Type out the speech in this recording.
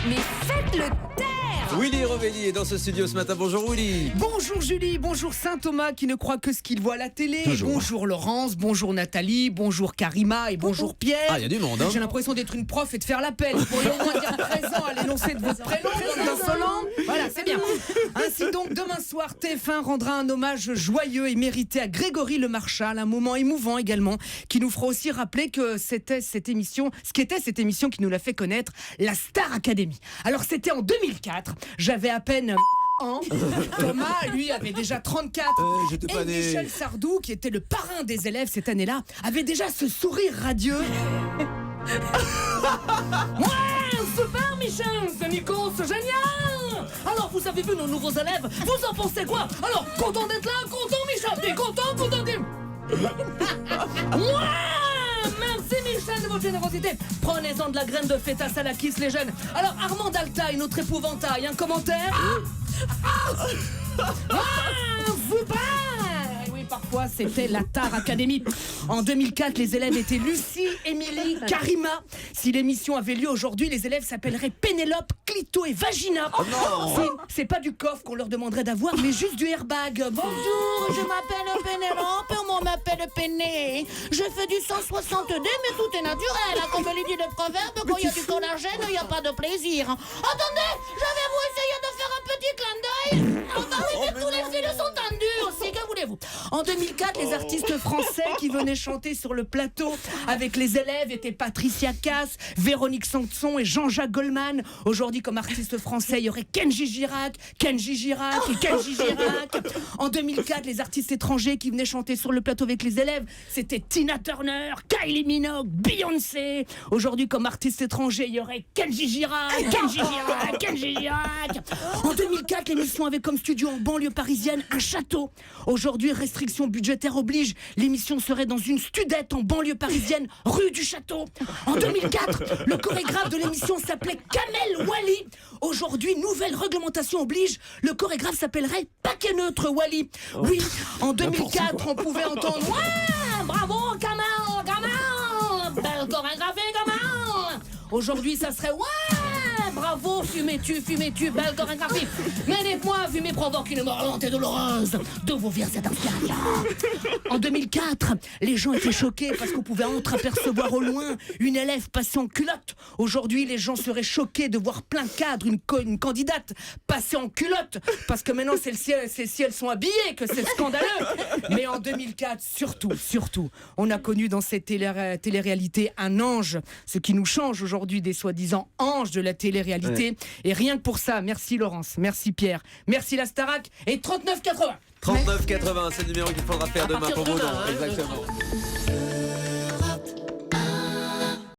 Mais faites-le taire! Willy Rovelli est dans ce studio ce matin. Bonjour Willy. Bonjour Julie, bonjour Saint-Thomas qui ne croit que ce qu'il voit à la télé. Toujours. Bonjour Laurence, bonjour Nathalie, bonjour Karima et bonjour Pierre. Ah, il y a du monde, hein. J'ai l'impression d'être une prof et de faire l'appel. Vous pourriez au moins dire présent à l'énoncé de votre prénom, comme insolent. Voilà, c'est bien. Ainsi donc, demain soir, TF1 rendra un hommage joyeux et mérité à Grégory Le Marchal, un moment émouvant également, qui nous fera aussi rappeler que c'était cette émission, ce qu'était cette émission qui nous l'a fait connaître, la Star Academy. Alors c'était en 2004, j'avais à peine ans. Thomas, lui, avait déjà 34. J'étais Et pas né. Michel Sardou, qui était le parrain des élèves cette année-là, avait déjà ce sourire radieux. Ouais, super Michel, c'est Nico, c'est génial. Alors, vous avez vu nos nouveaux élèves, vous en pensez quoi? Alors, content d'être là, content Michel, t'es content d'être... Ouais, merci Michel de votre générosité. Prenez-en de la graine de feta à la kiss les jeunes. Alors, Armand Altaï, notre épouvantail, un commentaire? Super! Oui, parfois c'était la Star Academy. En 2004, les élèves étaient Lucie, Émilie, Karima. Si l'émission avait lieu aujourd'hui, les élèves s'appelleraient Pénélope, Clito et Vagina. C'est pas du coffre qu'on leur demanderait d'avoir, mais juste du airbag. Bonjour, je m'appelle Pénélope, on m'appelle Péné. Je fais du 162, mais tout est naturel. Comme le dit le proverbe, quand il y a du collagène, il n'y a pas de plaisir. Attendez, je vais vous essayer de faire un petit clin d'œil. Enfin oui, mais tous les fils sont tendus aussi, que voulez-vous? En 2004, les artistes français qui venaient chanter sur le plateau avec les élèves étaient Patricia Cass, Véronique Sanson et Jean-Jacques Goldman. Aujourd'hui, comme artiste français, il y aurait Kenji Girac et Kenji Girac. En 2004, les artistes étrangers qui venaient chanter sur le plateau avec les élèves, c'était Tina Turner, Kylie Minogue, Beyoncé. Aujourd'hui, comme artiste étranger, il y aurait Kenji Girac. En 2004, l'émission avait comme studio en banlieue parisienne un château. Aujourd'hui, restrictions budgétaires oblige, l'émission serait dans une studette en banlieue parisienne, rue du Château. En 2004, le chorégraphe de l'émission s'appelait Kamel Wally. Aujourd'hui, nouvelle réglementation oblige, le chorégraphe s'appellerait Paquet Neutre Wally. Oui, en 2004, on pouvait entendre « Ouais, bravo Kamel, belle chorégraphie Kamel !» Aujourd'hui, ça serait « Ouais, bravo, fumez-tu, belle chorégraphie !» Mais dites-moi, fumer provoque une mort lente et douloureuse. D'où vous vient cette inspiration? En 2004, les gens étaient choqués parce qu'on pouvait entreapercevoir au loin une élève passer en culotte. Aujourd'hui, les gens seraient choqués de voir plein cadre une candidate passer en culotte parce que maintenant, c'est si elles sont habillées que c'est scandaleux. Mais en 2004, surtout, on a connu dans cette télé-réalité un ange, ce qui nous change aujourd'hui des soi-disant anges de la télé-réalité. Ouais. Et rien que pour ça, merci Laurence, merci Pierre, merci la Starac et 39,80. 39,80, c'est le numéro qu'il faudra faire demain pour vous. Exactement.